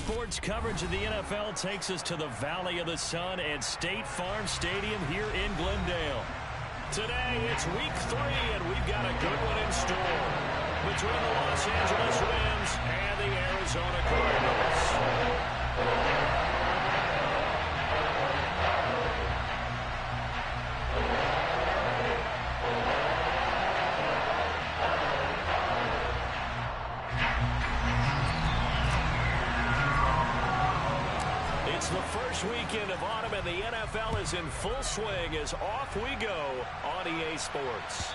sports coverage of the NFL takes us to the Valley of the Sun at State Farm Stadium here in Glendale. Today, it's week 3, and we've got a good one in store between the Los Angeles Rams and the Arizona Cardinals. It's the first weekend of autumn, and the NFL is in full swing as off we go on EA Sports.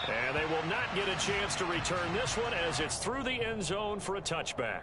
And they will not get a chance to return this one as it's through the end zone for a touchback.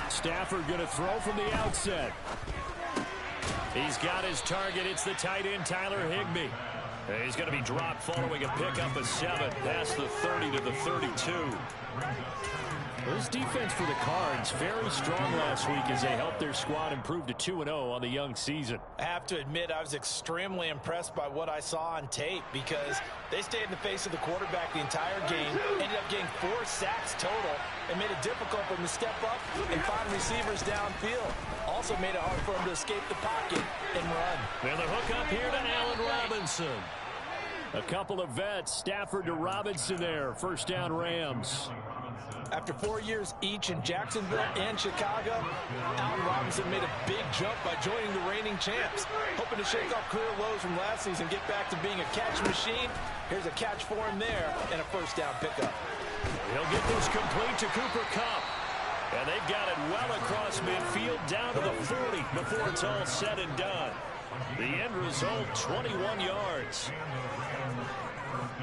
Stafford going to throw from the outset. He's got his target. It's the tight end, Tyler Higbee. He's going to be dropped following a pickup of 7 past the 30 to the 32. This defense for the Cards very strong last week as they helped their squad improve to 2-0 on the young season. I have to admit, I was extremely impressed by what I saw on tape because they stayed in the face of the quarterback the entire game, ended up getting 4 sacks total, and made it difficult for him to step up and find receivers downfield. Also made it hard for him to escape the pocket and run. And the hook up here to Allen Robinson. A couple of vets, Stafford to Robinson there. First down, Rams. After 4 years each in Jacksonville and Chicago, Allen Robinson made a big jump by joining the reigning champs. Hoping to shake off career lows from last season, get back to being a catch machine. Here's a catch for him there and a first down pickup. He'll get this complete to Cooper Kupp. And they've got it well across midfield down to the 40 before it's all said and done. The end result, 21 yards.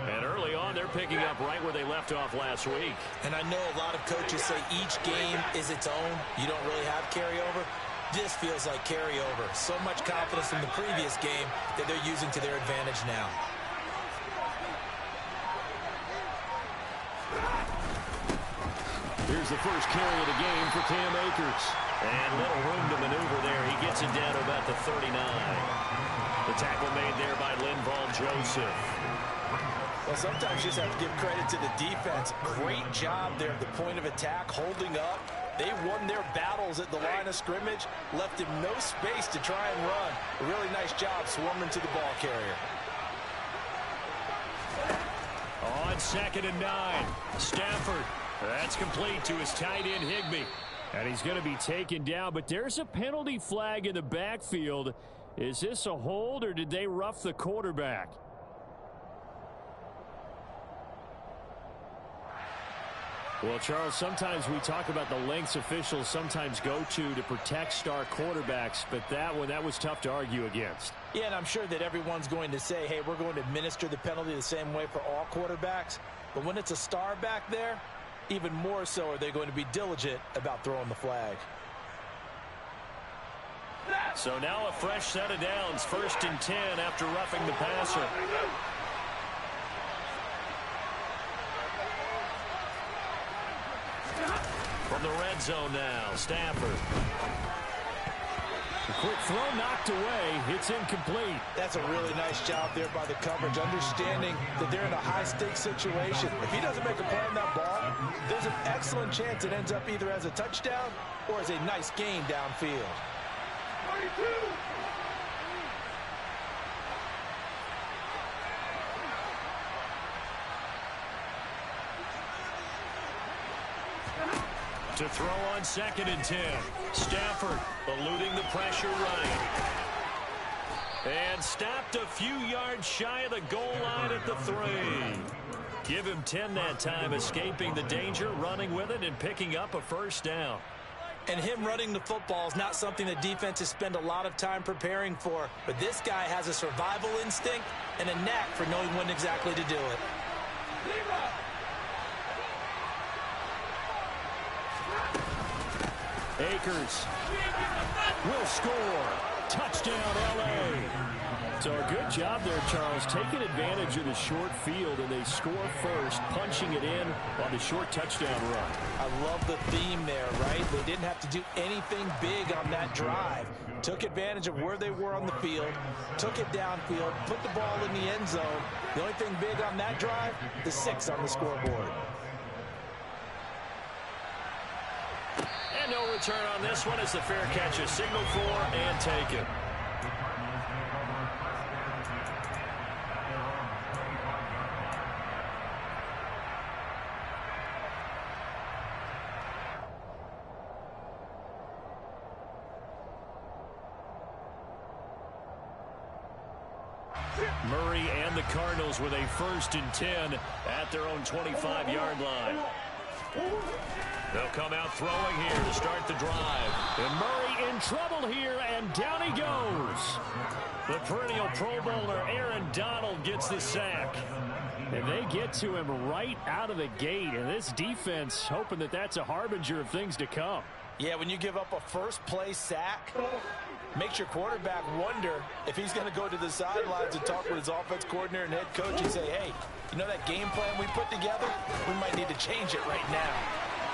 And early on, they're picking up right where they left off last week. And I know a lot of coaches say each game is its own. You don't really have carryover. This feels like carryover. So much confidence from the previous game that they're using to their advantage now. Here's the first carry of the game for Cam Akers. And little room to maneuver there. He gets it down to about the 39. The tackle made there by Linval Joseph. Well, sometimes you just have to give credit to the defense. Great job there at the point of attack, holding up. They won their battles at the line of scrimmage, left him no space to try and run. A really nice job swarming to the ball carrier. On 2nd and 9, Stafford. That's complete to his tight end, Higbee. And he's going to be taken down, but there's a penalty flag in the backfield. Is this a hold, or did they rough the quarterback? Well, Charles, sometimes we talk about the lengths officials sometimes go to protect star quarterbacks, but that was tough to argue against. Yeah, and I'm sure that everyone's going to say, hey, we're going to administer the penalty the same way for all quarterbacks. But when it's a star back there, even more so are they going to be diligent about throwing the flag. So now a fresh set of downs, 1st and 10 after roughing the passer. From the red zone now, Stafford. A quick throw knocked away. It's incomplete. That's a really nice job there by the coverage, understanding that they're in a high-stakes situation. If he doesn't make a play on that ball, there's an excellent chance it ends up either as a touchdown or as a nice gain downfield. 32. To throw on 2nd and 10. Stafford eluding the pressure right. And stopped a few yards shy of the goal line at the 3. Give him 10 that time, escaping the danger, running with it, and picking up a first down. And him running the football is not something that defenses spend a lot of time preparing for. But this guy has a survival instinct and a knack for knowing when exactly to do it. Akers will score. Touchdown, L.A. So a good job there, Charles, taking advantage of the short field, and they score first, punching it in on the short touchdown run. I love the theme there, right? They didn't have to do anything big on that drive. Took advantage of where they were on the field, took it downfield, put the ball in the end zone. The only thing big on that drive, the 6 on the scoreboard. And no return on this one as the fair catch is signaled for and taken. Murray and the Cardinals with a 1st and 10 at their own 25-yard line. They'll come out throwing here to start the drive. And Murray in trouble here, and down he goes. The perennial Pro Bowler Aaron Donald gets the sack. And they get to him right out of the gate. And this defense hoping that that's a harbinger of things to come. Yeah, when you give up a first-play sack, makes your quarterback wonder if he's going to go to the sidelines and talk with his offense coordinator and head coach and say, hey, you know that game plan we put together? We might need to change it right now.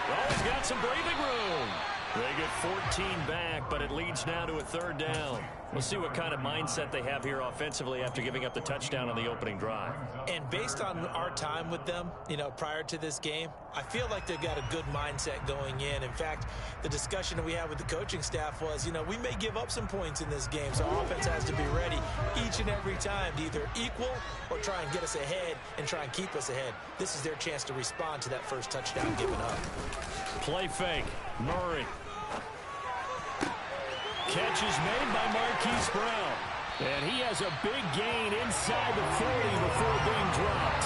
Well, he's got some breathing room. They get 14 back, but it leads now to a 3rd down. We'll see what kind of mindset they have here offensively after giving up the touchdown on the opening drive. And based on our time with them, you know, prior to this game, I feel like they've got a good mindset going in. In fact, the discussion that we had with the coaching staff was, you know, we may give up some points in this game, so our offense has to be ready each and every time to either equal or try and get us ahead and try and keep us ahead. This is their chance to respond to that first touchdown given up. Play fake. Murray. Catch is made by Marquise Brown. And he has a big gain inside the 40 before being dropped.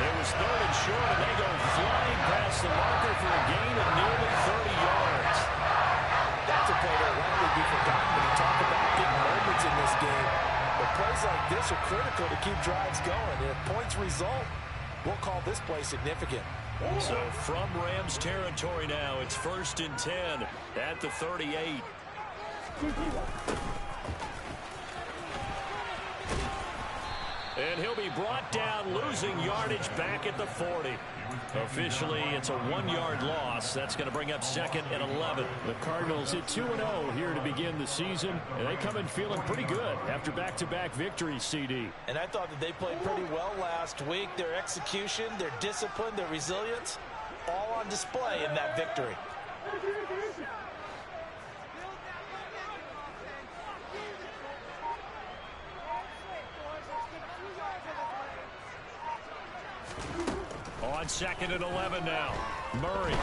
It was 3rd and short, and they go flying past the marker for a gain of nearly 30 yards. That's a play that won't be forgotten when you talk about getting moments in this game. But plays like this are critical to keep drives going. And if points result, we'll call this play significant. So from Rams territory now, it's 1st and 10 at the 38. And he'll be brought down, losing yardage back at the 40. Officially, it's a 1-yard loss. That's going to bring up 2nd and 11. The Cardinals hit 2-0 here to begin the season, and they come in feeling pretty good after back-to-back victories, CD. And I thought that they played pretty well last week. Their execution, their discipline, their resilience, all on display in that victory. On 2nd and 11 now. Murray.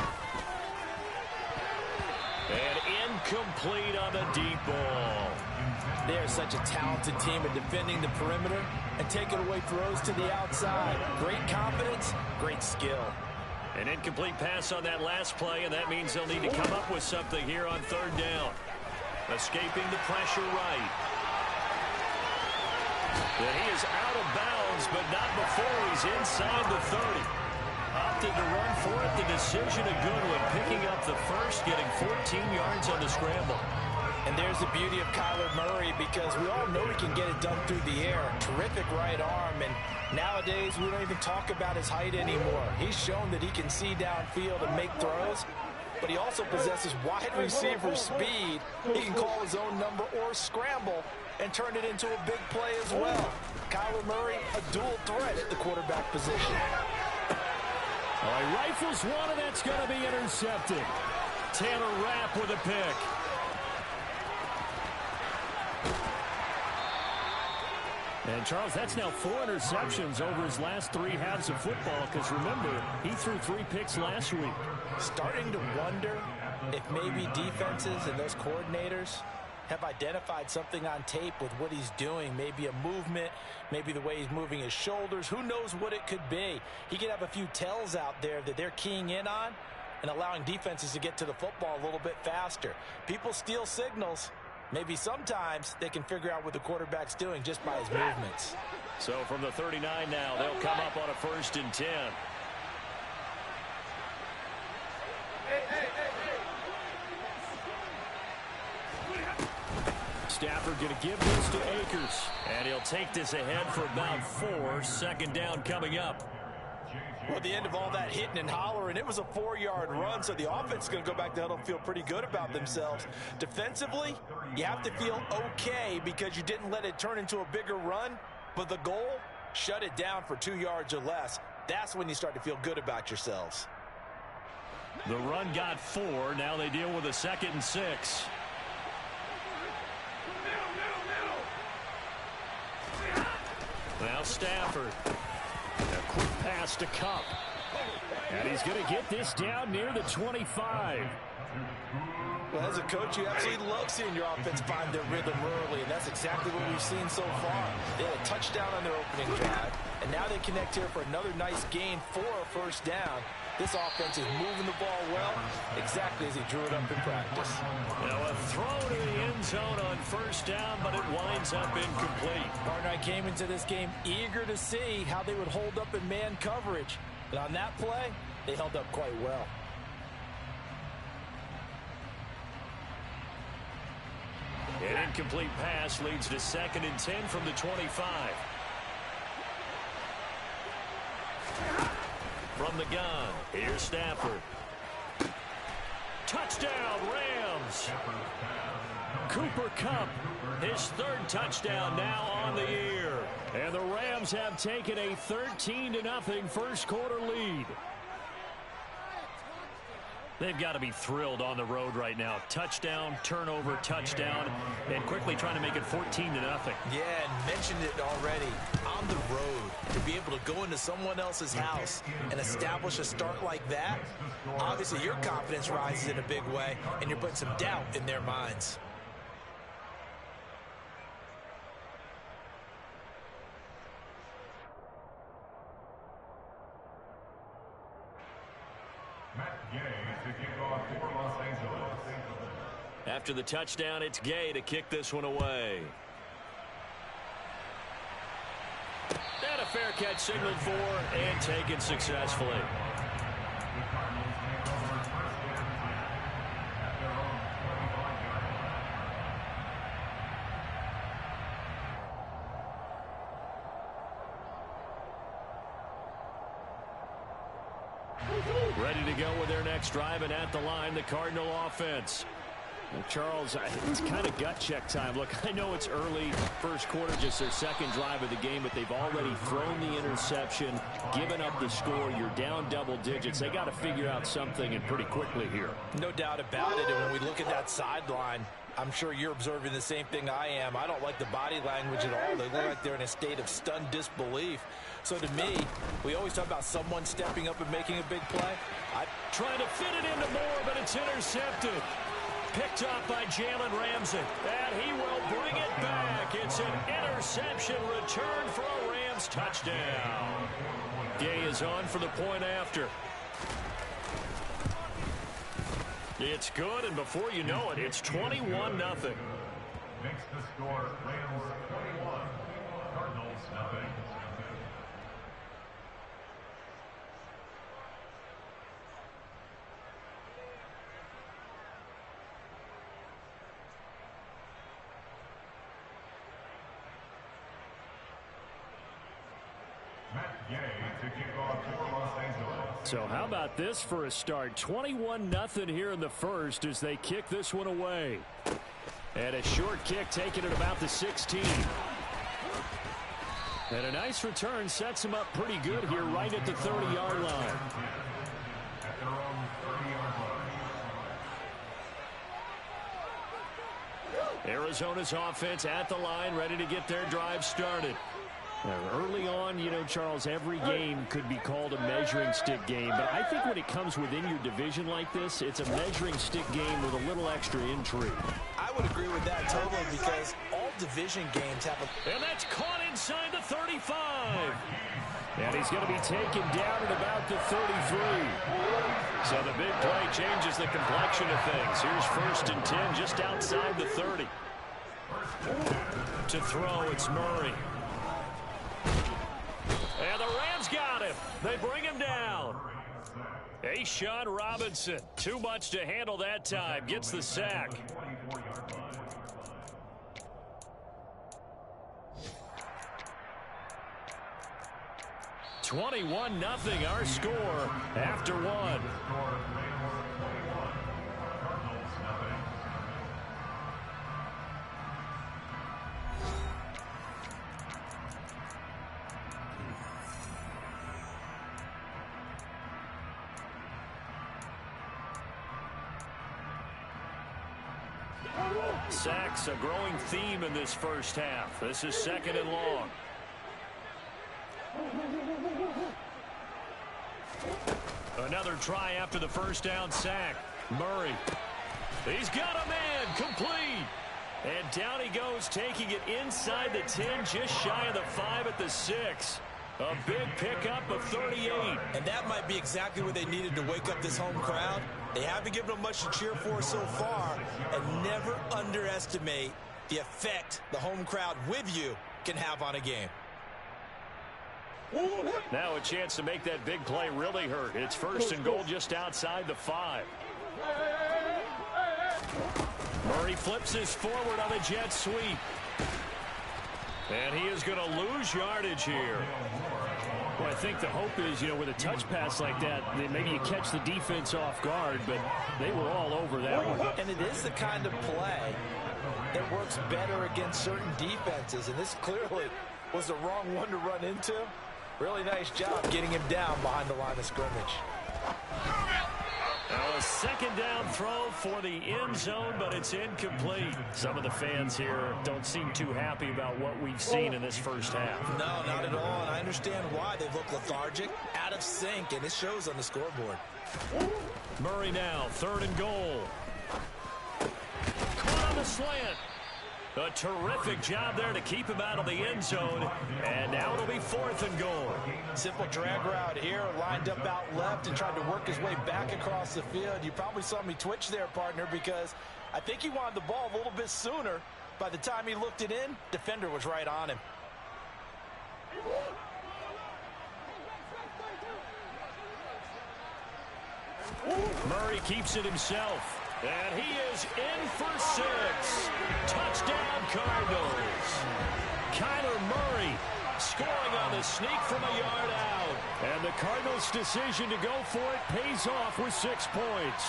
And incomplete on the deep ball. They are such a talented team at defending the perimeter and taking away throws to the outside. Great confidence, great skill. An incomplete pass on that last play, and that means they'll need to come up with something here on 3rd down. Escaping the pressure right. And he is out of bounds, but not before he's inside the 30. Opted to run for it. The decision a good one, picking up the first, getting 14 yards on the scramble. And there's the beauty of Kyler Murray, because we all know he can get it done through the air. Terrific right arm, and nowadays we don't even talk about his height anymore. He's shown that he can see downfield and make throws, but he also possesses wide receiver speed. He can call his own number or scramble and turn it into a big play as well. Kyler Murray, a dual threat at the quarterback position. All right, rifles one, and that's going to be intercepted. Taylor Rapp with a pick. And, Charles, that's now 4 interceptions over his last 3 halves of football, because, remember, he threw 3 picks last week. Starting to wonder if maybe defenses and those coordinators have identified something on tape with what he's doing. Maybe a movement, maybe the way he's moving his shoulders. Who knows what it could be? He could have a few tells out there that they're keying in on and allowing defenses to get to the football a little bit faster. People steal signals. Maybe sometimes they can figure out what the quarterback's doing just by his movements. So from the 39 now, they'll come up on a 1st and 10. Stafford going to give this to Akers. And he'll take this ahead for about 4. Second down coming up. Well, at the end of all that hitting and hollering, it was a 4-yard run, so the offense is going to go back to huddle and feel pretty good about themselves. Defensively, you have to feel okay because you didn't let it turn into a bigger run, but the goal, shut it down for 2 yards or less. That's when you start to feel good about yourselves. The run got 4. Now they deal with a 2nd and 6. Now Stafford. A quick pass to Cup. And he's going to get this down near the 25. Well, as a coach, you absolutely love seeing your offense find their rhythm early, and that's exactly what we've seen so far. They had a touchdown on their opening drive, and now they connect here for another nice gain for a first down. This offense is moving the ball well, exactly as he drew it up in practice. Now a throw to the end zone on first down, but it winds up incomplete. Partner, I came into this game eager to see how they would hold up in man coverage. And on that play, they held up quite well. An incomplete pass leads to 2nd and 10 from the 25. From the gun, here's Stafford. Touchdown, Rams. Cooper Kupp, his 3rd touchdown now on the year. And the Rams have taken a 13-0 first quarter lead. They've got to be thrilled on the road right now. Touchdown, turnover, touchdown, and quickly trying to make it 14-0. Yeah, and mentioned it already. On the road, to be able to go into someone else's house and establish a start like that, obviously your confidence rises in a big way, and you're putting some doubt in their minds. After the touchdown, it's Gay to kick this one away. And a fair catch signaled for and taken successfully. Ready to go with their next drive, and at the line, the Cardinal offense. Well, Charles, it's kind of gut check time. Look, I know it's early, first quarter, just their 2nd drive of the game, but they've already thrown the interception, given up the score. You're down double digits. They got to figure out something, and pretty quickly here. No doubt about it, and when we look at that sideline, I'm sure you're observing the same thing I am. I don't like the body language at all. They look like they're in a state of stunned disbelief. So to me, we always talk about someone stepping up and making a big play. Trying to fit it into Moore, but it's intercepted. Picked up by Jalen Ramsey, and he will bring it back. It's an interception return for a Rams touchdown. Gay is on for the point after. It's good, and before you know it, it's 21-0. Makes the score Rams 21, Cardinals nothing. So how about this for a start? 21-0 here in the first as they kick this one away. And a short kick taken at about the 16. And a nice return sets him up pretty good here right at the 30-yard line. Arizona's offense at the line, ready to get their drive started. Now, early on, you know, Charles, every game could be called a measuring stick game. But I think when it comes within your division like this, it's a measuring stick game with a little extra intrigue. I would agree with that totally because all division games have a... And that's caught inside the 35. And he's going to be taken down at about the 33. So the big play changes the complexion of things. Here's 1st and 10 just outside the 30. To throw, it's Murray. And the Rams got him. They bring him down. A'Shawn Robinson, too much to handle that time, gets the sack. 21-0 our score after one. Sacks, a growing theme in this first half. This is 2nd and long. Another try after the first down sack. Murray. He's got a man. Complete. And down he goes, taking it inside the 10, just shy of the 5 at the 6. A big pickup of 38. And that might be exactly what they needed to wake up this home crowd. They haven't given them much to cheer for so far. And never underestimate the effect the home crowd with you can have on a game. Now a chance to make that big play really hurt. It's 1st and goal just outside the 5. Murray flips this forward on the jet sweep. And he is going to lose yardage here. Well, I think the hope is, with a touch pass like that, maybe you catch the defense off guard, but they were all over that one. And it is the kind of play that works better against certain defenses, and this clearly was the wrong one to run into. Really nice job getting him down behind the line of scrimmage. Now a 2nd down throw for the end zone, but it's incomplete. Some of the fans here don't seem too happy about what we've seen in this first half. No, not at all, and I understand why. They look lethargic, out of sync, and it shows on the scoreboard. Murray now, 3rd and goal. Caught on the slant. A terrific job there to keep him out of the end zone. And now it'll be 4th and goal. Simple drag route here, lined up out left and tried to work his way back across the field. You probably saw me twitch there, partner, because I think he wanted the ball a little bit sooner. By the time he looked it in, defender was right on him. Murray keeps it himself. And he is in for 6. Touchdown, Cardinals. Kyler Murray scoring on the sneak from a yard out. And the Cardinals' decision to go for it pays off with 6 points.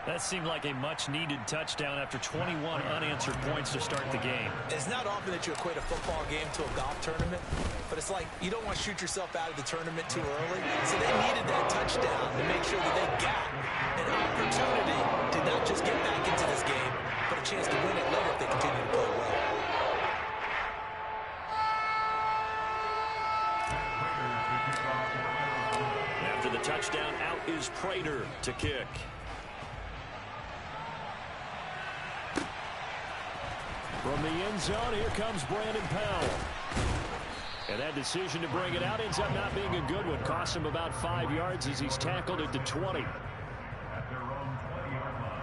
That seemed like a much-needed touchdown after 21 unanswered points to start the game. It's not often that you equate a football game to a golf tournament, but it's like you don't want to shoot yourself out of the tournament too early. So they needed that touchdown to make sure that they got an opportunity to not just get back into this game, but a chance to win it later if they continue to play well. After the touchdown, out is Prater to kick. From the end zone, here comes Brandon Powell. And that decision to bring it out ends up not being a good one. Cost him about 5 yards as he's tackled it to 20. At their own 20-yard line.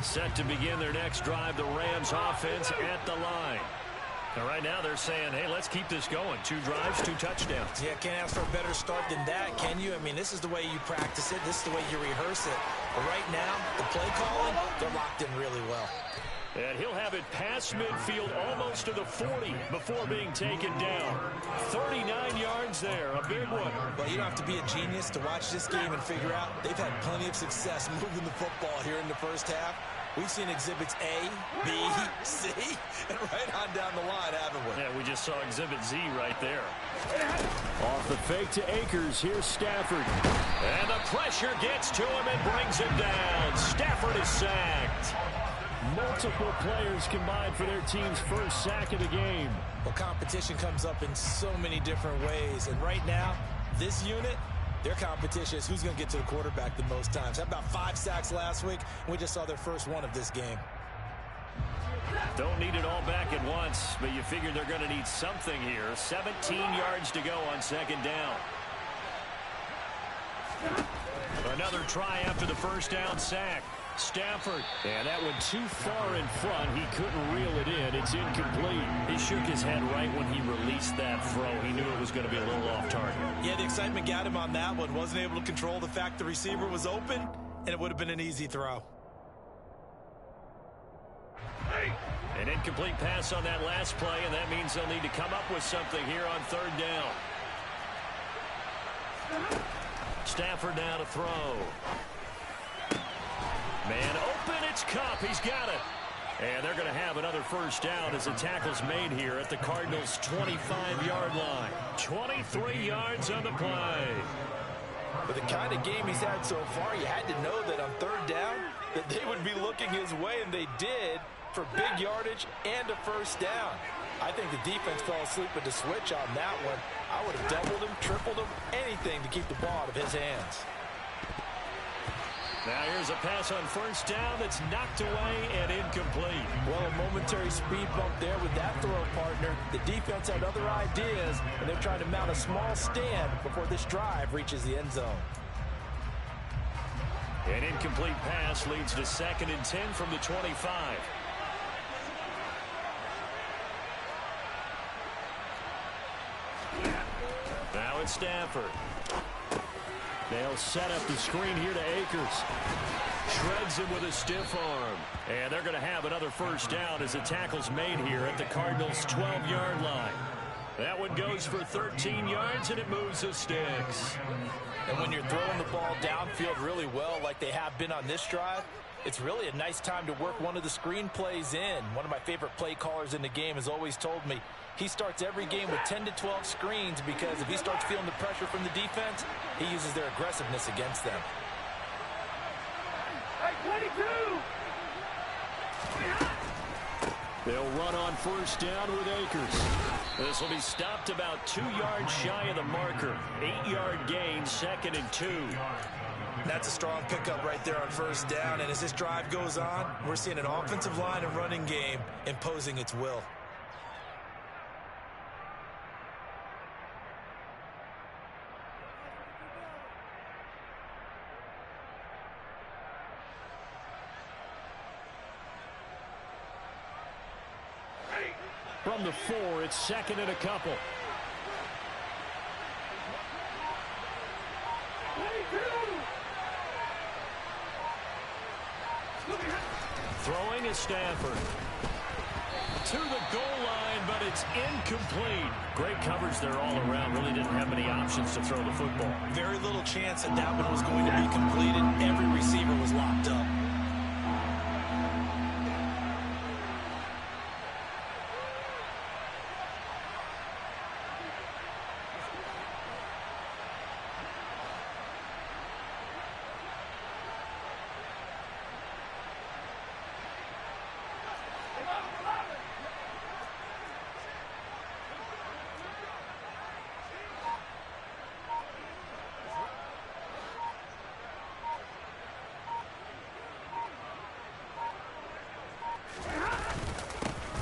Set to begin their next drive, the Rams offense at the line. And right now they're saying, hey, let's keep this going. 2 drives, 2 touchdowns. Yeah, can't ask for a better start than that, can you? I mean, this is the way you practice it. This is the way you rehearse it. But right now, the play calling, they're locked in really well. And he'll have it past midfield almost to the 40 before being taken down. 39 yards there, a big one. Well, you don't have to be a genius to watch this game and figure out they've had plenty of success moving the football here in the first half. We've seen exhibits A, B, C, and right on down the line, haven't we? Yeah, we just saw exhibit Z right there. Off the fake to Akers, here's Stafford. And the pressure gets to him and brings him down. Stafford is sacked. Multiple players combined for their team's first sack of the game. Well, competition comes up in so many different ways. And right now, this unit, their competition is who's going to get to the quarterback the most times. Had about 5 sacks last week, and we just saw their first one of this game. Don't need it all back at once, but you figure they're going to need something here. 17 yards to go on 2nd down. Another try after the first down sack. Stafford, and that went too far in front. He couldn't reel it in. It's incomplete. He shook his head right when he released that throw. He knew it was going to be a little off target. Yeah, the excitement got him on that one. Wasn't able to control the fact the receiver was open, and it would have been an easy throw. An incomplete pass on that last play, and that means they'll need to come up with something here on third down. Stafford now to throw. Man open, it's Kupp. He's got it. And they're going to have another first down as the tackle's made here at the Cardinals' 25-yard line. 23 yards on the play. With the kind of game he's had so far, you had to know that on third down that they would be looking his way, and they did, for big yardage and a first down. I think the defense fell asleep with the switch on that one. I would have doubled him, tripled him, anything to keep the ball out of his hands. Now here's a pass on first down that's knocked away and incomplete. Well, a momentary speed bump there with that throw, partner. The defense had other ideas, and they're trying to mount a small stand before this drive reaches the end zone. An incomplete pass leads to 2nd and 10 from the 25. Now it's Stafford. They'll set up the screen here to Akers. Shreds him with a stiff arm. And they're going to have another first down as the tackle's made here at the Cardinals' 12-yard line. That one goes for 13 yards, and it moves the sticks. And when you're throwing the ball downfield really well like they have been on this drive, it's really a nice time to work one of the screen plays in. One of my favorite play callers in the game has always told me he starts every game with 10 to 12 screens because if he starts feeling the pressure from the defense, he uses their aggressiveness against them. Hey, 22! They'll run on first down with Akers. This will be stopped about 2 yards shy of the marker. 8-yard gain, 2nd and 2. That's a strong pickup right there on first down, and as this drive goes on, we're seeing an offensive line and running game imposing its will. From the 4, it's 2nd and a couple. Throwing is Stafford. To the goal line, but it's incomplete. Great coverage there all around. Really didn't have many options to throw the football. Very little chance that that one was going to be completed. Every receiver was locked up.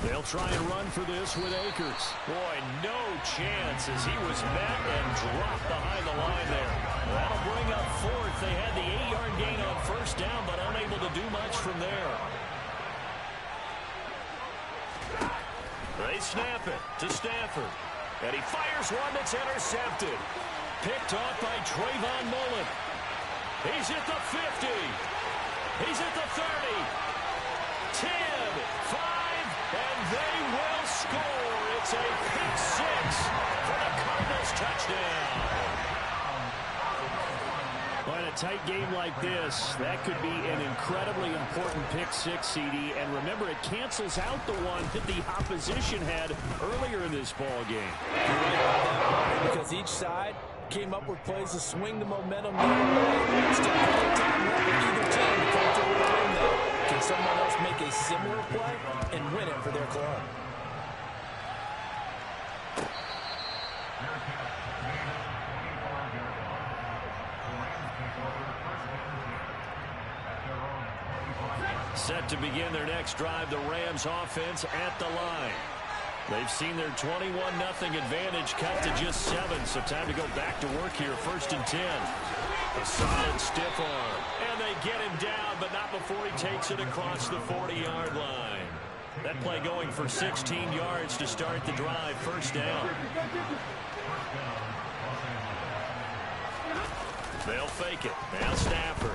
They'll try and run for this with Akers. Boy, no chance as he was met and dropped behind the line there. That'll bring up 4th. They had the 8-yard gain on first down, but unable to do much from there. They snap it to Stafford. And he fires one that's intercepted. Picked off by Trayvon Mullen. He's at the 50. He's at the 30. 10, 5. And they will score. It's a pick 6 for the Cardinals touchdown. Well, in a tight game like this, that could be an incredibly important pick 6, CD. And remember, it cancels out the one that the opposition had earlier in this ball game. Because each side came up with plays to swing the momentum their way. Still plenty of time left for either team to come through with a win, though. Can someone else make a similar play and win it for their club? Set to begin their next drive, the Rams offense at the line. They've seen their 21-0 advantage cut to just 7, so time to go back to work here, 1st and 10. A solid stiff arm. And they get him down, but not before he takes it across the 40-yard line. That play going for 16 yards to start the drive. First down. They'll fake it. Now Stafford.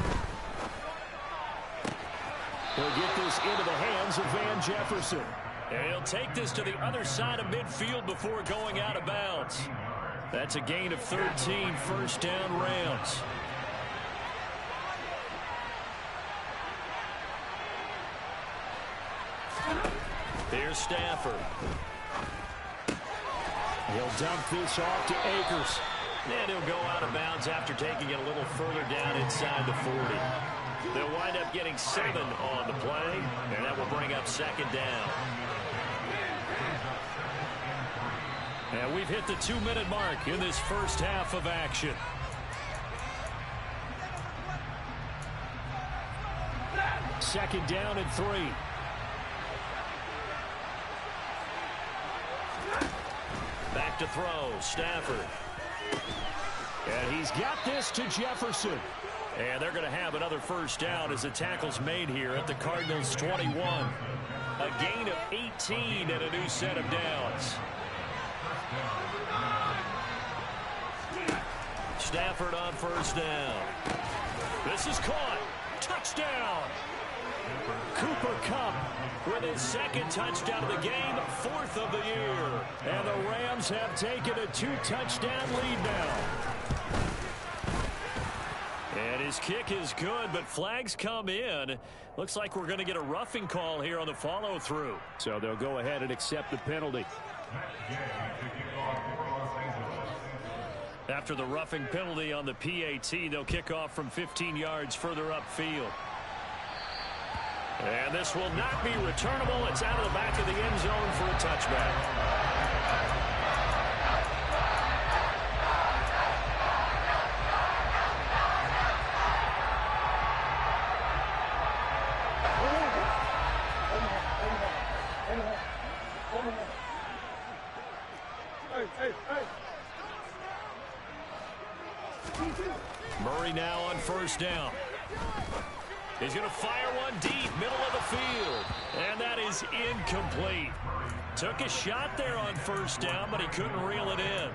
He'll get this into the hands of Van Jefferson. And he'll take this to the other side of midfield before going out of bounds. That's a gain of 13, first down Rams. Here's Stafford. He'll dump this off to Akers. And he'll go out of bounds after taking it a little further down inside the 40. They'll wind up getting 7 on the play, and that will bring up second down. And we've hit the 2-minute mark in this first half of action. Second down and 3. Back to throw, Stafford. And he's got this to Jefferson. And they're going to have another first down as the tackle's made here at the Cardinals' 21. A gain of 18 and a new set of downs. Stafford on first down. This is caught. Touchdown. Cooper Kupp with his second touchdown of the game, 4th of the year. And the Rams have taken a 2-touchdown lead now. And his kick is good, but flags come in. Looks like we're going to get a roughing call here on the follow-through. So they'll go ahead and accept the penalty. After the roughing penalty on the PAT, they'll kick off from 15 yards further upfield. And this will not be returnable. It's out of the back of the end zone for a touchback. Murray now on first down. He's going to fire one deep, middle of the field. And that is incomplete. Took a shot there on first down, but he couldn't reel it in.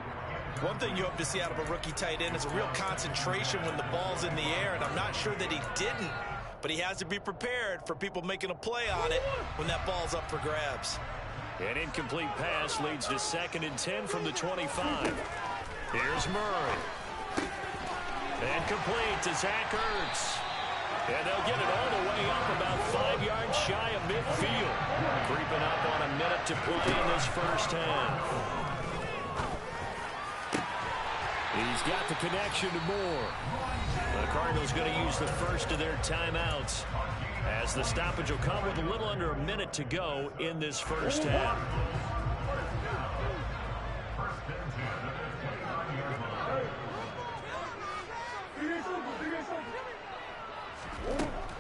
One thing you hope to see out of a rookie tight end is a real concentration when the ball's in the air, and I'm not sure that he didn't. But he has to be prepared for people making a play on it when that ball's up for grabs. An incomplete pass leads to 2nd and 10 from the 25. Here's Murray. And complete to Zach Ertz. And they'll get it all the way up about 5 yards shy of midfield. Creeping up on a minute to play in this first half. He's got the connection to Moore. The Cardinals going to use the first of their timeouts, as the stoppage will come with a little under a minute to go in this first half.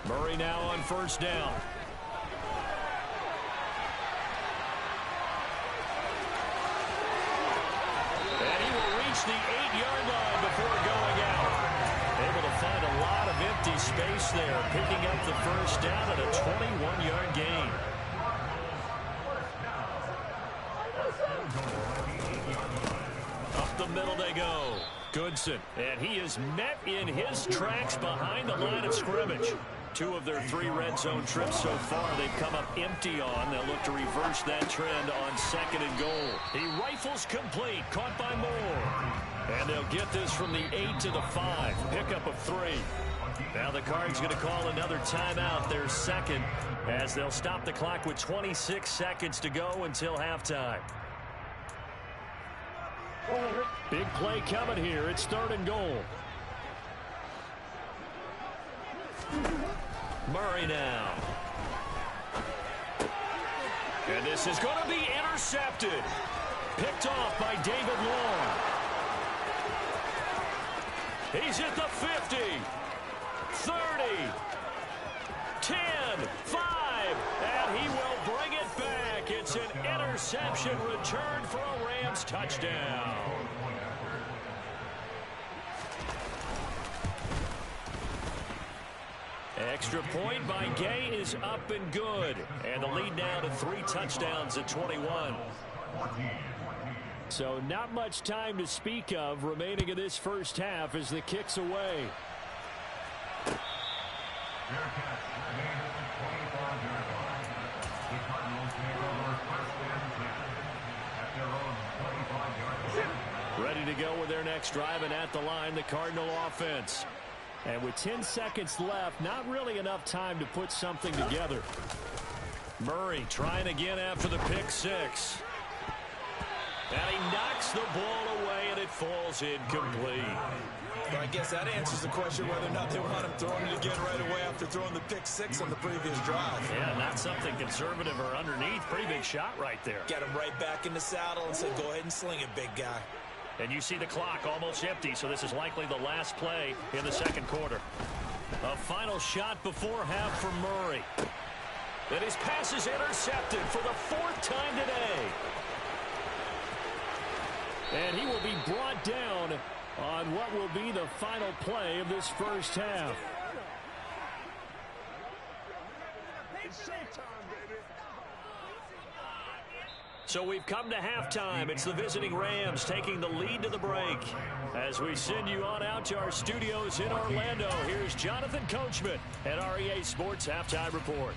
Murray now on first down. And he will reach the 8-yard line before going out. Able to find a lot of empty space there, picking up the first down at a 21-yard gain. Up the middle they go. Goodson, and he is met in his tracks behind the line of scrimmage. 2 of their 3 red zone trips so far they've come up empty on. They'll look to reverse that trend on 2nd and goal. He rifles complete, caught by Moore. And they'll get this from the 8 to the 5, pickup of 3. Now the Cards going to call another timeout, their second, as they'll stop the clock with 26 seconds to go until halftime. Big play coming here. It's 3rd and goal. Murray now. And this is going to be intercepted. Picked off by David Long. He's at the 50. 30. 10. 5. And he will bring it back. It's an interception return for a Rams touchdown. Extra point by Gay is up and good. And the lead now to 3 touchdowns at 21. So not much time to speak of remaining in this first half as the kick's away. Ready to go with their next drive, and at the line, the Cardinal offense. And with 10 seconds left, not really enough time to put something together. Murray trying again after the pick six. And he knocks the ball away, and it falls incomplete. Well, I guess that answers the question whether or not they want him throwing it again right away after throwing the pick six on the previous drive. Yeah, not something conservative or underneath. Pretty big shot right there. Get him right back in the saddle and said, go ahead and sling it, big guy. And you see the clock almost empty, so this is likely the last play in the second quarter. A final shot before half for Murray. And his pass is intercepted for the 4th time today. And he will be brought down on what will be the final play of this first half. So we've come to halftime. It's the visiting Rams taking the lead to the break. As we send you on out to our studios in Orlando, here's Jonathan Coachman at REA Sports Halftime Report.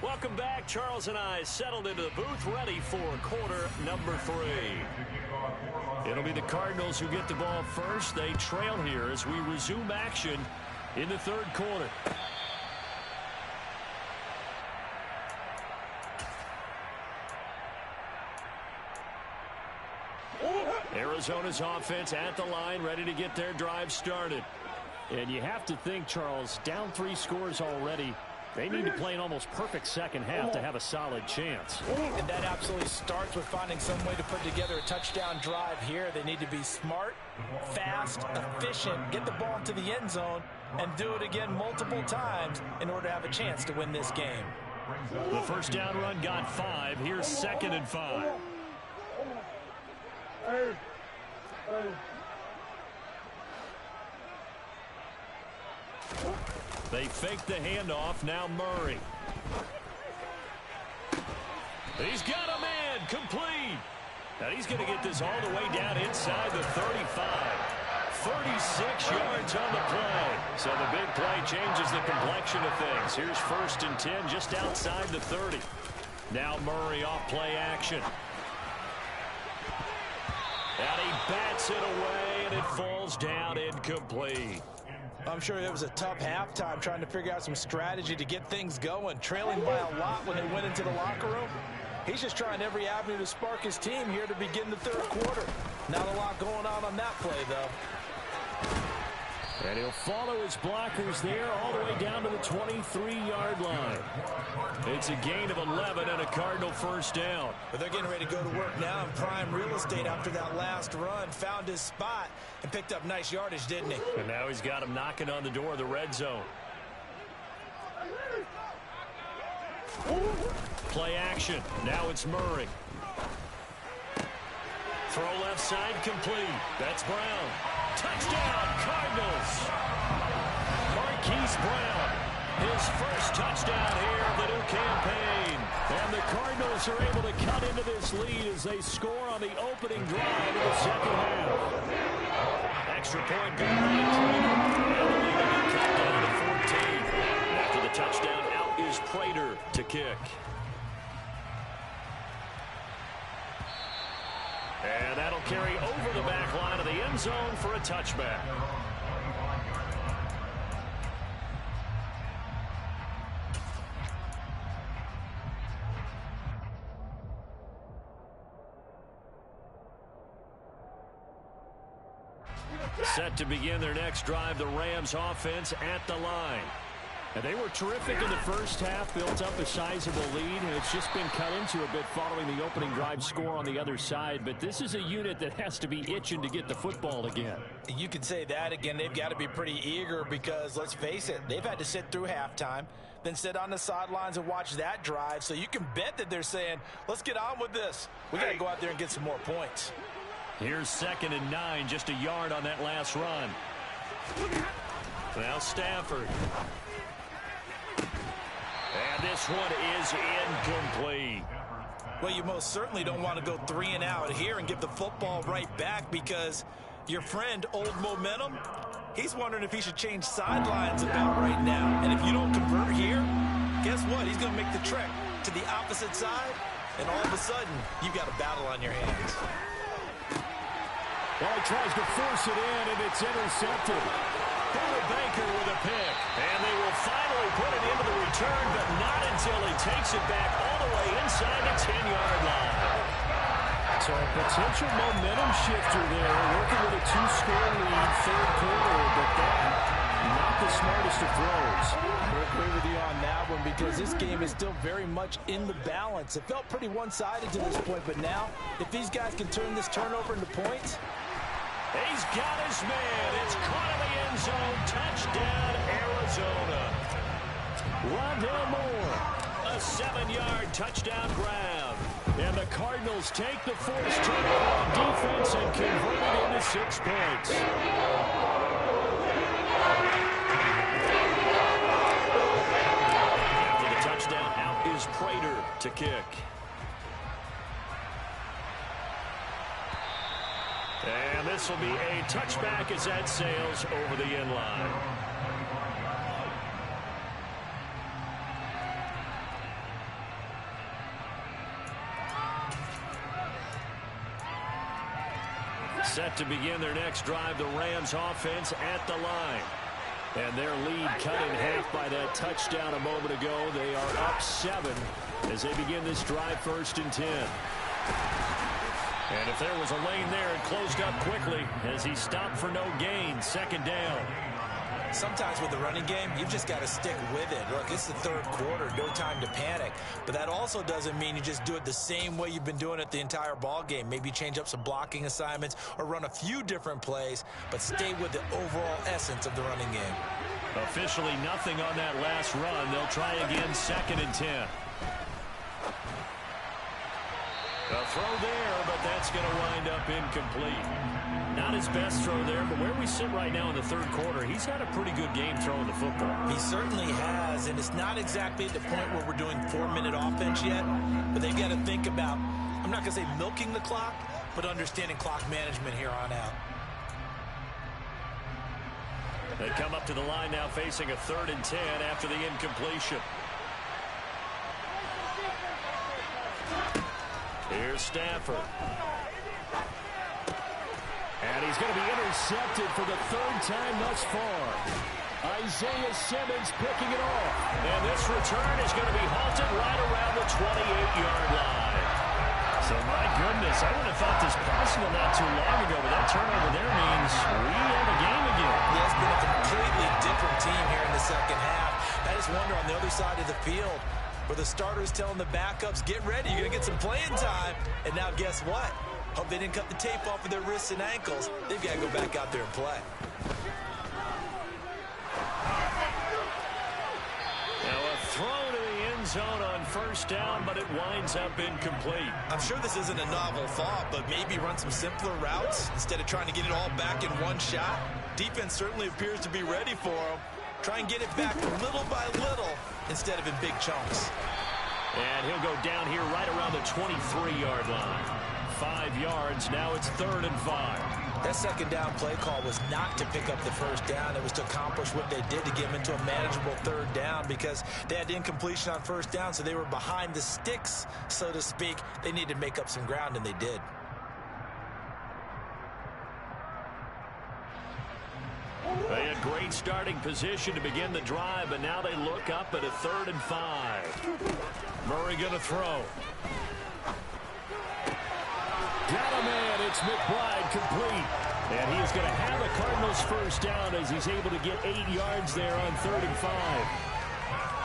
Welcome back. Charles and I settled into the booth ready for quarter number 3. It'll be the Cardinals who get the ball first. They trail here as we resume action in the third quarter. Arizona's offense at the line, ready to get their drive started. And you have to think, Charles, down 3 scores already. They need to play an almost perfect second half to have a solid chance. And that absolutely starts with finding some way to put together a touchdown drive here. They need to be smart, fast, efficient, get the ball into the end zone, and do it again multiple times in order to have a chance to win this game. The first down run got 5. Here's 2nd and 5. They fake the handoff. Now Murray. He's got a man complete. And he's going to get this all the way down inside the 35. 36 yards on the play. So the big play changes the complexion of things. Here's 1st and 10 just outside the 30. Now Murray off play action. And he bats it away, and it falls down incomplete. I'm sure it was a tough halftime trying to figure out some strategy to get things going. Trailing by a lot when they went into the locker room. He's just trying every avenue to spark his team here to begin the third quarter. Not a lot going on that play, though. And he'll follow his blockers there all the way down to the 23-yard line. It's a gain of 11 and a Cardinal first down. But they're getting ready to go to work now in prime real estate after that last run. Found his spot and picked up nice yardage, didn't he? And now he's got him knocking on the door of the red zone. Play action. Now it's Murray. Throw left side complete. That's Brown. Touchdown, Cardinals. Marquise Brown, his first touchdown here of the new campaign. And the Cardinals are able to cut into this lead as they score on the opening drive of the second half. Extra point good. And the lead will be cut down to 14. After the touchdown, out is Prater to kick. And that'll carry over the back line of the end zone for a touchback. Set to begin their next drive, the Rams offense at the line. And they were terrific in the first half, built up a sizable lead, and it's just been cut into a bit following the opening drive score on the other side. But this is a unit that has to be itching to get the football again. You can say that again. They've got to be pretty eager because, let's face it, they've had to sit through halftime, then sit on the sidelines and watch that drive. So you can bet that they're saying, let's get on with this. We got to go out there and get some more points. Here's 2nd and 9, just a yard on that last run. Now Stafford. And this one is incomplete. Well, you most certainly don't want to go 3 and out here and give the football right back because your friend, Old Momentum, he's wondering if he should change sidelines about right now. And if you don't convert here, guess what? He's going to make the trek to the opposite side, and all of a sudden, you've got a battle on your hands. Well, he tries to force it in, and it's intercepted. Buda Baker with a pick. And they will finally put it into the return, but not until he takes it back all the way inside the 10-yard line. So a potential momentum shifter there, working with a 2-score lead, third quarter, but that, not the smartest of throws. I agree with you on that one because this game is still very much in the balance. It felt pretty one-sided to this point, but now, if these guys can turn this turnover into points. He's got his man. It's caught in the end zone. Touchdown, Arizona. Rondale Moore, a 7-yard touchdown grab. And the Cardinals take the forced turnover on defense and convert it into 6 points. After the touchdown, out is Prater to kick. And this will be a touchback as that sails over the end line. Set to begin their next drive, the Rams offense at the line. And their lead cut in half by that touchdown a moment ago. They are up 7 as they begin this drive, 1st and 10. And if there was a lane there, it closed up quickly as he stopped for no gain. 2nd down. Sometimes with the running game, you've just got to stick with it. Look, it's the 3rd quarter, no time to panic. But that also doesn't mean you just do it the same way you've been doing it the entire ball game. Maybe change up some blocking assignments or run a few different plays, but stay with the overall essence of the running game. Officially nothing on that last run. They'll try again, 2nd and 10. A throw there, but that's going to wind up incomplete. Not his best throw there, but where we sit right now in the 3rd quarter, he's had a pretty good game throwing the football. He certainly has, and it's not exactly at the point where we're doing 4-minute offense yet, but they've got to think about, I'm not going to say milking the clock, but understanding clock management here on out. They come up to the line now facing a 3rd and 10 after the incompletion. Here's Stafford. And he's going to be intercepted for the 3rd time thus far. Isaiah Simmons picking it off. And this return is going to be halted right around the 28-yard line. So, my goodness, I would have thought this possible not too long ago, but that turnover there means we have a game again. Yeah, it's been a completely different team here in the 2nd half. I just wonder on the other side of the field, where the starters telling the backups, get ready, you're going to get some playing time. And now guess what? Hope they didn't cut the tape off of their wrists and ankles. They've got to go back out there and play. Now a throw to the end zone on 1st down, but it winds up incomplete. I'm sure this isn't a novel thought, but maybe run some simpler routes instead of trying to get it all back in one shot. Defense certainly appears to be ready for them. Try and get it back little by little instead of in big chunks. And he'll go down here right around the 23-yard line. 5 yards, now it's 3rd and 5. That 2nd down play call was not to pick up the 1st down. It was to accomplish what they did to get them into a manageable 3rd down because they had incompletion on 1st down, so they were behind the sticks, so to speak. They needed to make up some ground, and they did. They had great starting position to begin the drive, but now they look up at a 3rd and 5. Murray going to throw. Got a man. It's McBride complete. And he is going to have the Cardinals 1st down as he's able to get 8 yards there on 3rd and 5.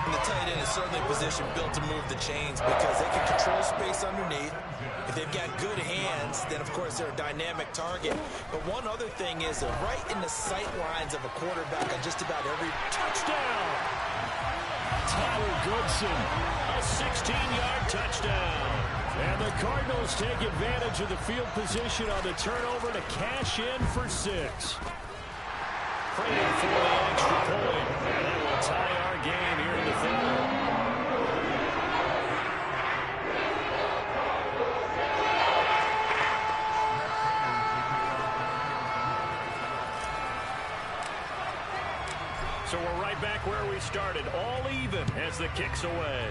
And the tight end is certainly a position built to move the chains because they can control space underneath. If they've got good hands, then, of course, they're a dynamic target. But one other thing is right in the sight lines of a quarterback on just about every touchdown. Tyler Goodson, a 16-yard touchdown. And the Cardinals take advantage of the field position on the turnover to cash in for 6. Praying for the extra point. And that will tie our game here in the third. So we're right back where we started, all even as the kick's away.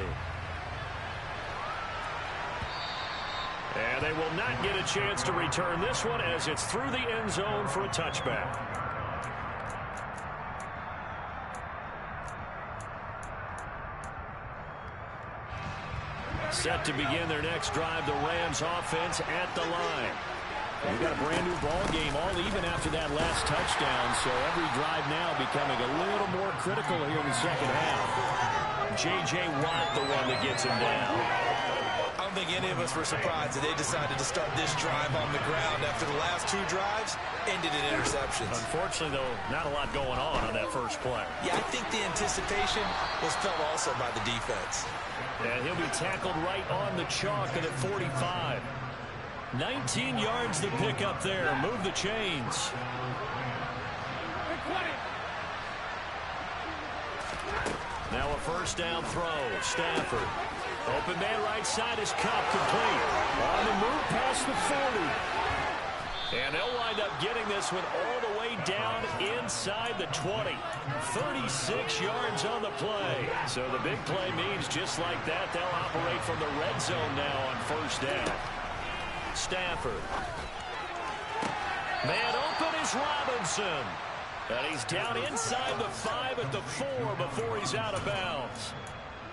And they will not get a chance to return this one as it's through the end zone for a touchback. Set to begin their next drive, the Rams offense at the line. We've got a brand new ball game, all even after that last touchdown, so every drive now becoming a little more critical here in the second half. J.J. Watt, the one that gets him down. I don't think any of us were surprised that they decided to start this drive on the ground after the last 2 drives ended in interceptions. Unfortunately, though, not a lot going on that first play. Yeah, I think the anticipation was felt also by the defense. And he'll be tackled right on the chalk at 45. 19 yards to pick up there. Move the chains. Now a first down throw. Stafford. Open man right side is Cup, complete. On the move past the 40. And they'll wind up getting this one all the way down inside the 20. 36 yards on the play. So the big play means just like that, they'll operate from the red zone now on first down. Stafford. Man open is Robinson. And he's down inside the 5 at the 4 before he's out of bounds.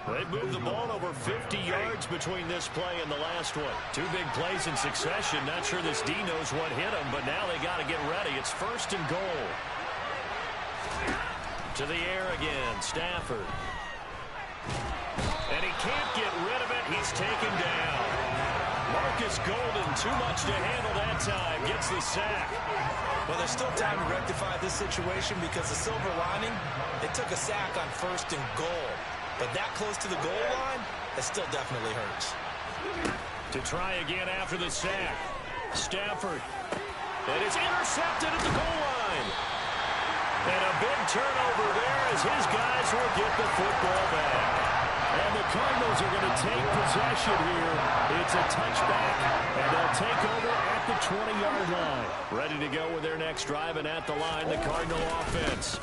They moved the ball over 50 yards between this play and the last one. 2 big plays in succession. Not sure this D knows what hit him, but now they got to get ready. It's first and goal. To the air again, Stafford. And he can't get rid of it. He's taken down. Marcus Golden, too much to handle that time, gets the sack. Well, there's still time to rectify this situation because the silver lining, they took a sack on first and goal. But that close to the goal line, that still definitely hurts. To try again after the sack. Stafford. And it's intercepted at the goal line. And a big turnover there as his guys will get the football back. And the Cardinals are going to take possession here. It's a touchback, and they'll take over at the 20-yard line. Ready to go with their next drive, and at the line, the Cardinal offense.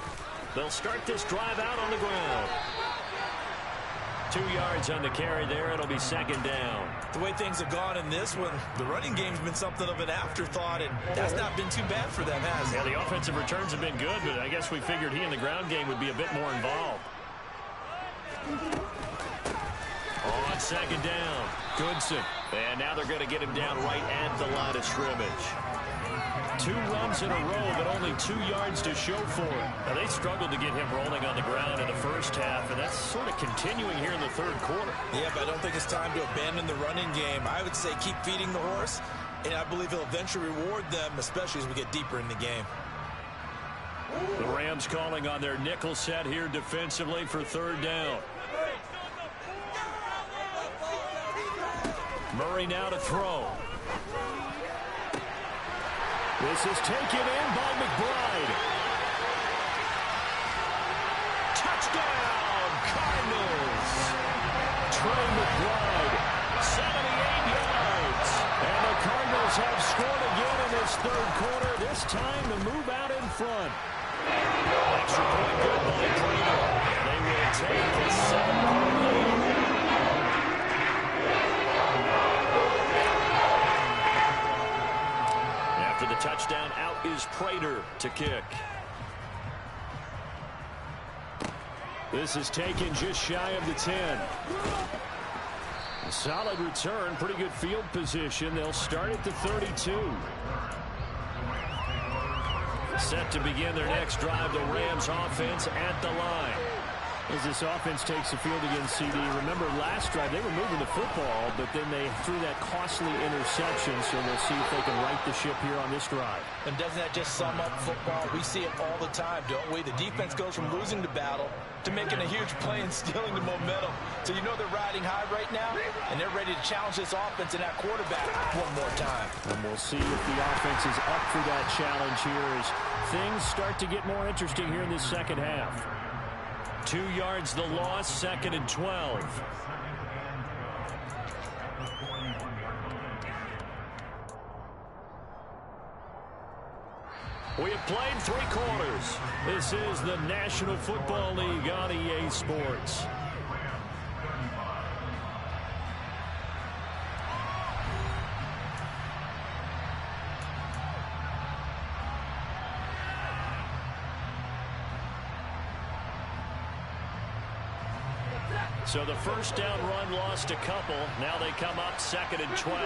They'll start this drive out on the ground. 2 yards on the carry there. It'll be second down. The way things have gone in this one, the running game's been something of an afterthought, and that's not been too bad for them, has it? Yeah, the offensive returns have been good, but I guess we figured he in the ground game would be a bit more involved. On second down, Goodson. And now they're going to get him down right at the line of scrimmage. 2 runs in a row, but only 2 yards to show for it. Now, they struggled to get him rolling on the ground in the first half, and that's sort of continuing here in the third quarter. Yeah, but I don't think it's time to abandon the running game. I would say keep feeding the horse, and I believe he'll eventually reward them, especially as we get deeper in the game. The Rams calling on their nickel set here defensively for third down. Murray now to throw. This is taken in by McBride. Touchdown, Cardinals. Trey McBride, 78 yards. And the Cardinals have scored again in this third quarter, this time to move out in front. Extra point good by Prater. They will take a 7-point lead. After the touchdown, out is Prater to kick. This is taken just shy of the 10. A solid return, pretty good field position. They'll start at the 32. Set to begin their next drive, the Rams offense at the line. As this offense takes the field against CD, remember last drive they were moving the football, but then they threw that costly interception, so we'll see if they can right the ship here on this drive. And doesn't that just sum up football? We see it all the time, don't we? The defense goes from losing the battle to making a huge play and stealing the momentum. So you know they're riding high right now, and they're ready to challenge this offense and that quarterback one more time. And we'll see if the offense is up for that challenge here as things start to get more interesting here in this second half. 2 yards the loss, 2nd and 12. We have played 3 quarters. This is the National Football League on EA Sports. So the first down run lost a couple. Now they come up 2nd and 12.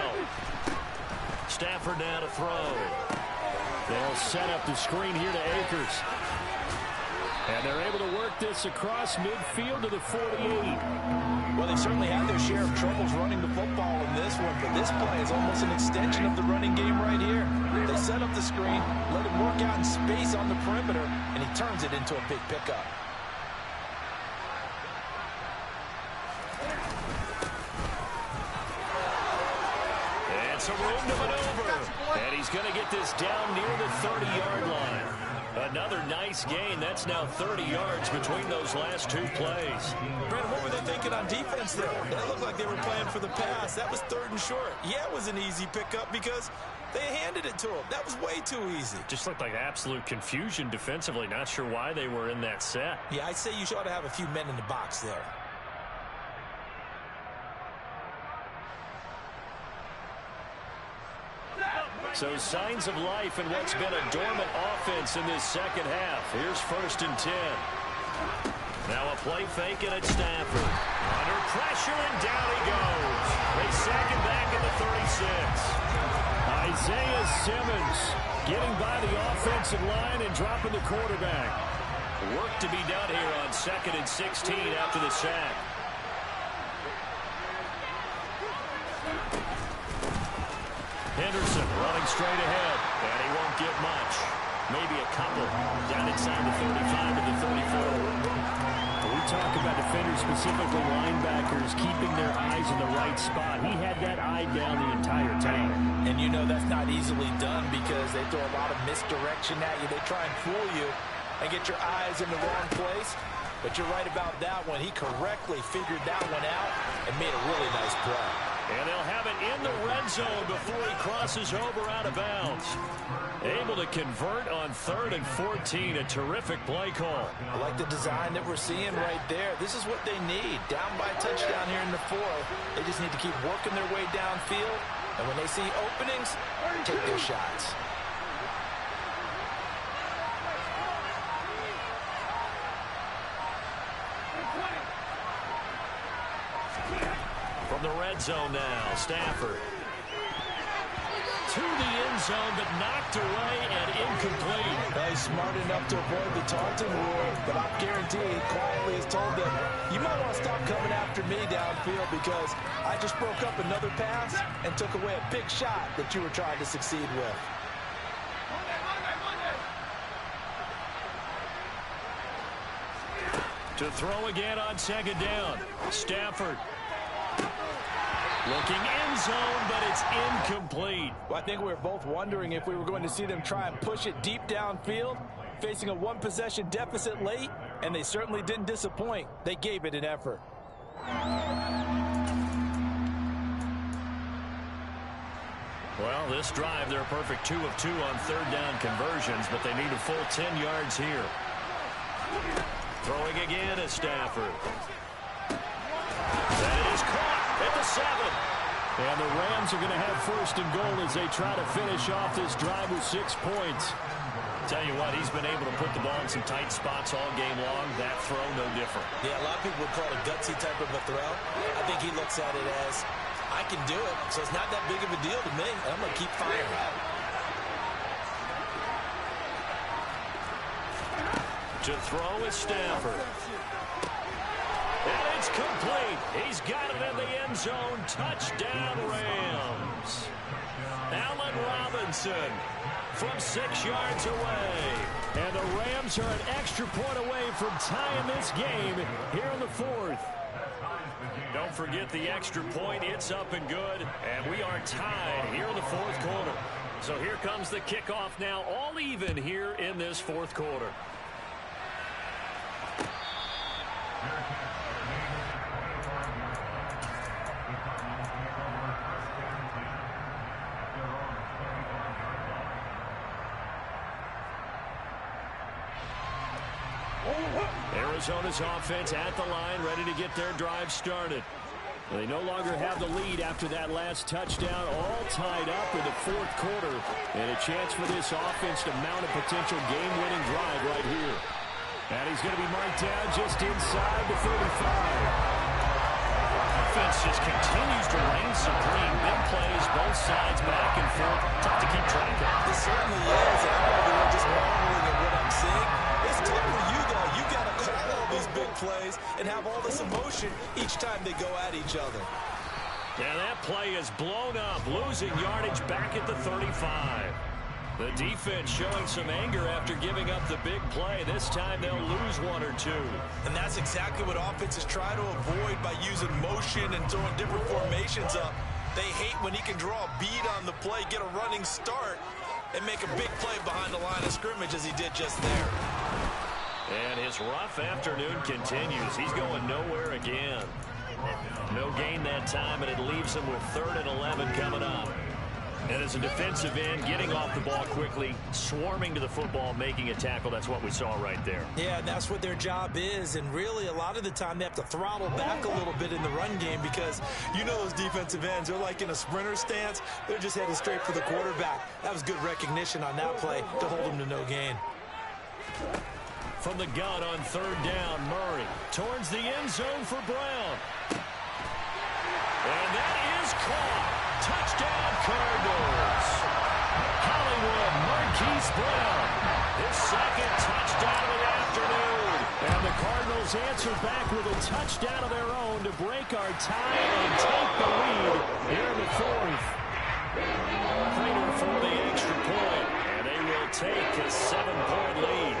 Stafford now to throw. They'll set up the screen here to Akers. And they're able to work this across midfield to the 48. Well, they certainly had their share of troubles running the football in this one, but this play is almost an extension of the running game right here. They set up the screen, let him work out in space on the perimeter, and he turns it into a big pickup. Some room to maneuver, and he's going to get this down near the 30-yard line. Another nice gain. That's now 30 yards between those last 2 plays. Brent, what were they thinking on defense there? It looked like they were playing for the pass. That was 3rd and short. Yeah, it was an easy pickup because they handed it to him. That was way too easy. Just looked like absolute confusion defensively. Not sure why they were in that set. Yeah, I'd say you ought to have a few men in the box there. So signs of life in what's been a dormant offense in this second half. Here's 1st and 10. Now a play fake and it's Stafford. Under pressure and down he goes. They sack him back at the 36. Isaiah Simmons getting by the offensive line and dropping the quarterback. Work to be done here on 2nd and 16 after the sack. Henderson running straight ahead, and he won't get much. Maybe a couple down inside the 35 to the 34. We talk about defenders, specifically linebackers, keeping their eyes in the right spot. He had that eye down the entire time. And you know that's not easily done because they throw a lot of misdirection at you. They try and fool you and get your eyes in the wrong place. But you're right about that one. He correctly figured that one out and made a really nice play. And they'll have it in the red zone before he crosses over out of bounds. Able to convert on 3rd and 14. A terrific play call. I like the design that we're seeing right there. This is what they need. Down by a touchdown here in the 4th. They just need to keep working their way downfield. And when they see openings, take their shots. From the red zone now, Stafford. To the end zone, but knocked away and incomplete. He's smart enough to avoid the taunting rule, but I guarantee he quietly has told them, you might want to stop coming after me downfield because I just broke up another pass and took away a big shot that you were trying to succeed with. To throw again on 2nd down. Stafford. Looking end zone, but it's incomplete. Well, I think we were both wondering if we were going to see them try and push it deep downfield, facing a 1-possession deficit late, and they certainly didn't disappoint. They gave it an effort. Well, this drive, they're a perfect 2 of 2 on 3rd down conversions, but they need a full 10 yards here. Throwing again is Stafford. That is caught at the 7. And the Rams are going to have 1st and goal as they try to finish off this drive with 6 points. Tell you what, he's been able to put the ball in some tight spots all game long. That throw, no different. Yeah, a lot of people would call it a gutsy type of a throw. I think he looks at it as, I can do it, so it's not that big of a deal to me, and I'm going to keep firing. To throw is Stafford. And it's complete. He's got it in the end zone. Touchdown, Rams. Allen Robinson from 6 yards away. And the Rams are an extra point away from tying this game here in the fourth. Don't forget the extra point. It's up and good. And we are tied here in the fourth quarter. So here comes the kickoff now, all even here in this fourth quarter. Arizona's offense at the line, ready to get their drive started. They no longer have the lead after that last touchdown, all tied up in the fourth quarter. And a chance for this offense to mount a potential game-winning drive right here. And he's going to be marked down just inside the 35. Offense just continues to reign supreme. Big plays, both sides, back and forth. Tough to keep track of. It certainly is. And I'm not the one just marveling at what I'm seeing. It's tough for you, though. You got to call all these big plays and have all this emotion each time they go at each other. And that play is blown up, losing yardage back at the 35. The defense showing some anger after giving up the big play. This time they'll lose one or two. And that's exactly what offenses try to avoid by using motion and throwing different formations up. They hate when he can draw a bead on the play, get a running start, and make a big play behind the line of scrimmage as he did just there. And his rough afternoon continues. He's going nowhere again. No gain that time, and it leaves him with 3rd and 11 coming up. And as a defensive end, getting off the ball quickly, swarming to the football, making a tackle, that's what we saw right there. Yeah, that's what their job is. And really, a lot of the time, they have to throttle back a little bit in the run game because you know those defensive ends, they're like in a sprinter stance. They're just heading straight for the quarterback. That was good recognition on that play to hold him to no gain. From the gun on 3rd down, Murray towards the end zone for Brown. And that is caught. Touchdown, Cardinals. Hollywood Marquise Brown, his 2nd touchdown of the afternoon. And the Cardinals answer back with a touchdown of their own to break our tie and take the lead here in the fourth. Prater for the extra point, and they will take a 7-point lead.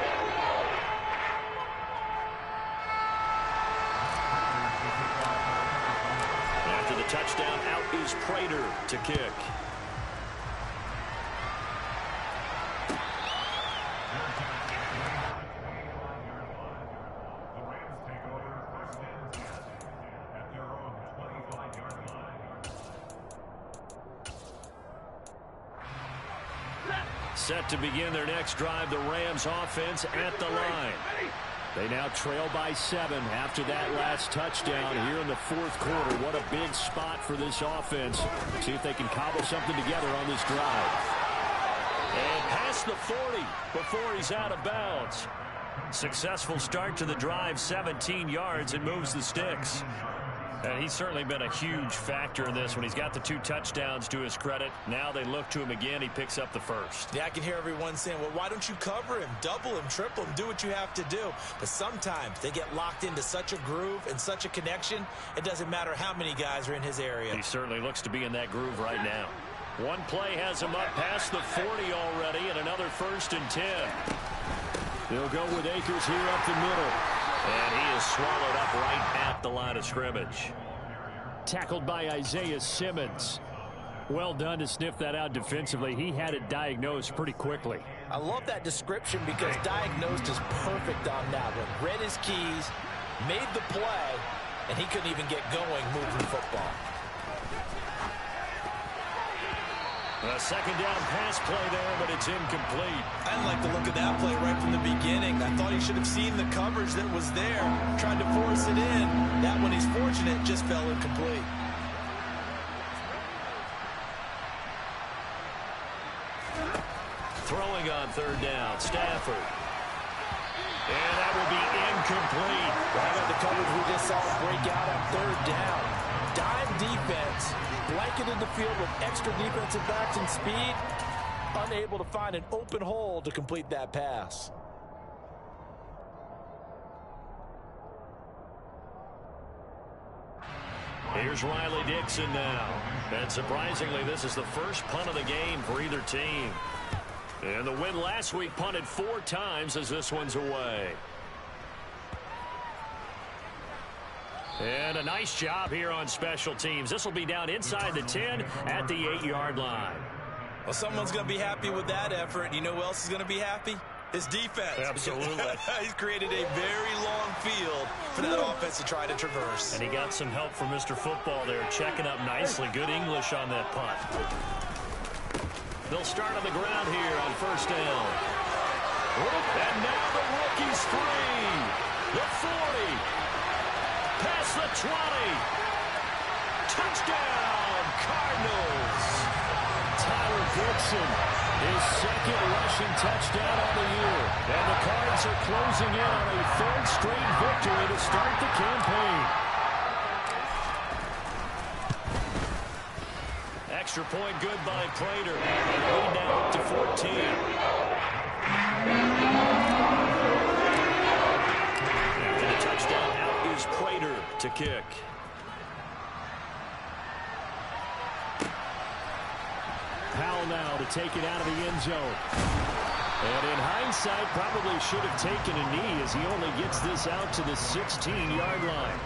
After the touchdown, out is Prater to kick. Set to begin their next drive, the Rams offense at the line. They now trail by 7 after that last touchdown here in the fourth quarter. What a big spot for this offense. See if they can cobble something together on this drive. And past the 40 before he's out of bounds. Successful start to the drive, 17 yards, and moves the sticks. And he's certainly been a huge factor in this when he's got the 2 touchdowns to his credit. Now they look to him again. He picks up the first. Yeah, I can hear everyone saying, well, why don't you cover him, double him, triple him, do what you have to do. But sometimes they get locked into such a groove and such a connection, it doesn't matter how many guys are in his area. He certainly looks to be in that groove right now. One play has him up past the 40 already, and another 1st and 10. They'll go with Akers here up the middle. And he is swallowed up right at the line of scrimmage. Tackled by Isaiah Simmons. Well done to sniff that out defensively. He had it diagnosed pretty quickly. I love that description because diagnosed is perfect on that one. Read his keys, made the play, and he couldn't even get going moving the football. A 2nd down pass play there, but it's incomplete. I didn't like the look of that play right from the beginning. I thought he should have seen the coverage that was there, tried to force it in. That one, he's fortunate, just fell incomplete. Throwing on 3rd down, Stafford. And that will be incomplete. Right on the coverage we just saw him break out on 3rd down. Dime defense, blanketed the field with extra defensive backs and speed, unable to find an open hole to complete that pass. Here's Riley Dixon now. And surprisingly, this is the first punt of the game for either team. And the win last week punted 4 times as this one's away. And a nice job here on special teams. This will be down inside the 10 at the 8-yard line. Well, someone's going to be happy with that effort. You know who else is going to be happy? His defense. Absolutely. He's created a very long field for that offense to try to traverse. And he got some help from Mr. Football there, checking up nicely. Good English on that punt. They'll start on the ground here on first down. And now the rookie's free. The 40. Past the 20. Touchdown, Cardinals. Tyler Dixon, his second rushing touchdown on the year. And the Cards are closing in on a 3rd straight victory to start the campaign. Extra point good by Prater. And lead now up to 14. After the touchdown, out is Prater to kick. Powell now to take it out of the end zone. And in hindsight, probably should have taken a knee as he only gets this out to the 16-yard line.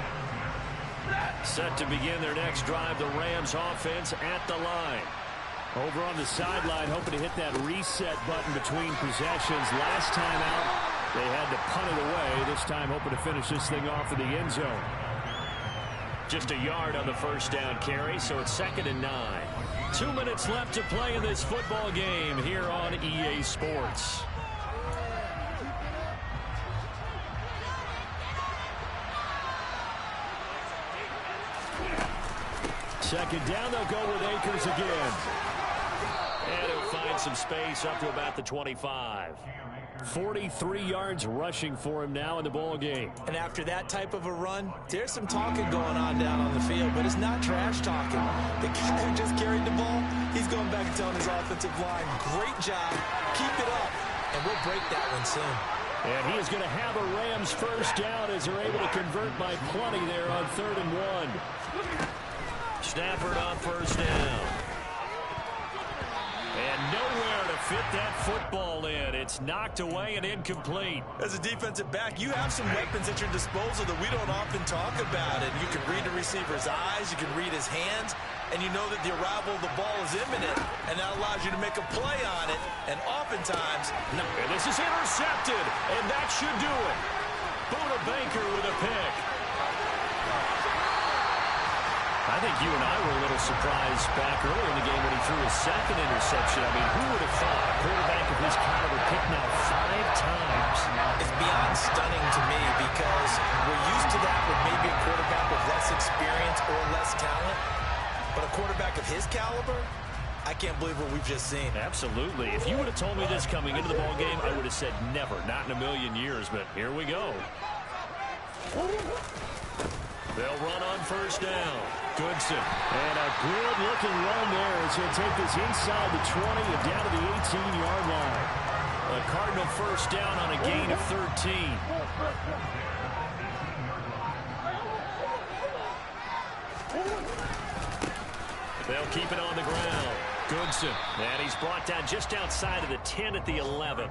Set to begin their next drive, the Rams offense at the line. Over on the sideline, hoping to hit that reset button between possessions. Last time out, they had to punt it away. This time, hoping to finish this thing off in the end zone. Just a yard on the first down carry, so it's 2nd and 9. 2 minutes left to play in this football game here on EA Sports. Second down, they'll go with Akers again. And he'll find some space up to about the 25. 43 yards rushing for him now in the ball game. And after that type of a run, there's some talking going on down on the field, but it's not trash talking. The guy who just carried the ball, he's going back and telling his offensive line, great job, keep it up, and we'll break that one soon. And he is going to have a Rams first down as they're able to convert by plenty there on 3rd and 1. Stafford on first down. And nowhere to fit that football in. It's knocked away and incomplete. As a defensive back, you have some weapons at your disposal that we don't often talk about. And you can read the receiver's eyes, you can read his hands, and you know that the arrival of the ball is imminent, and that allows you to make a play on it. And oftentimes, no. And this is intercepted, and that should do it. Buda Baker with a pick. I think you and I were a little surprised back earlier in the game when he threw his second interception. I mean, who would have thought a quarterback of his caliber picked now 5 times? It's beyond stunning to me because we're used to that with maybe a quarterback with less experience or less talent. But a quarterback of his caliber, I can't believe what we've just seen. Absolutely. If you would have told me this coming into the ball game, I would have said never, not in a million years. But here we go. They'll run on first down. Goodson. And a good-looking run there as he'll take this inside the 20 and down to the 18-yard line. A Cardinal first down on a gain of 13. They'll keep it on the ground. Goodson. And he's brought down just outside of the 10 at the 11.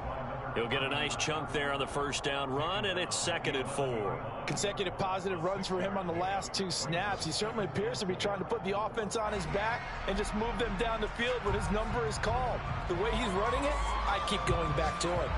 He'll get a nice chunk there on the first down run, and it's 2nd and 4. Consecutive positive runs for him on the last 2 snaps. He certainly appears to be trying to put the offense on his back and just move them down the field when his number is called. The way he's running it, I keep going back to him.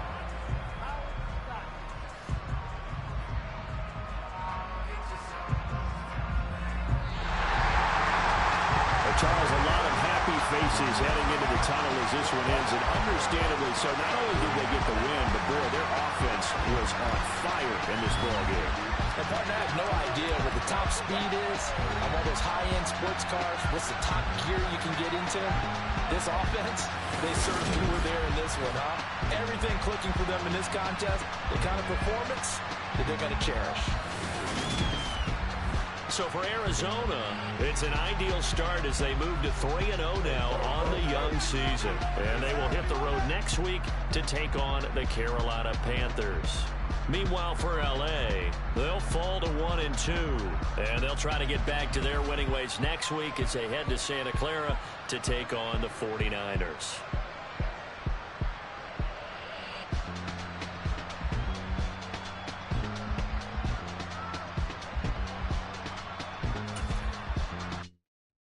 Charles, a lot of happy faces heading into the tunnel as this one ends, and understandably so. Not only did they get the win, but boy, their offense was on fire in this ball game. And partner, I have no idea what the top speed is of all those high-end sports cars. What's the top gear you can get into? This offense, they certainly were there in this one, huh? Everything clicking for them in this contest, the kind of performance that they're going to cherish. So for Arizona, it's an ideal start as they move to 3-0 now on the young season. And they will hit the road next week to take on the Carolina Panthers. Meanwhile, for L.A., they'll fall to 1-2. And they'll try to get back to their winning ways next week as they head to Santa Clara to take on the 49ers.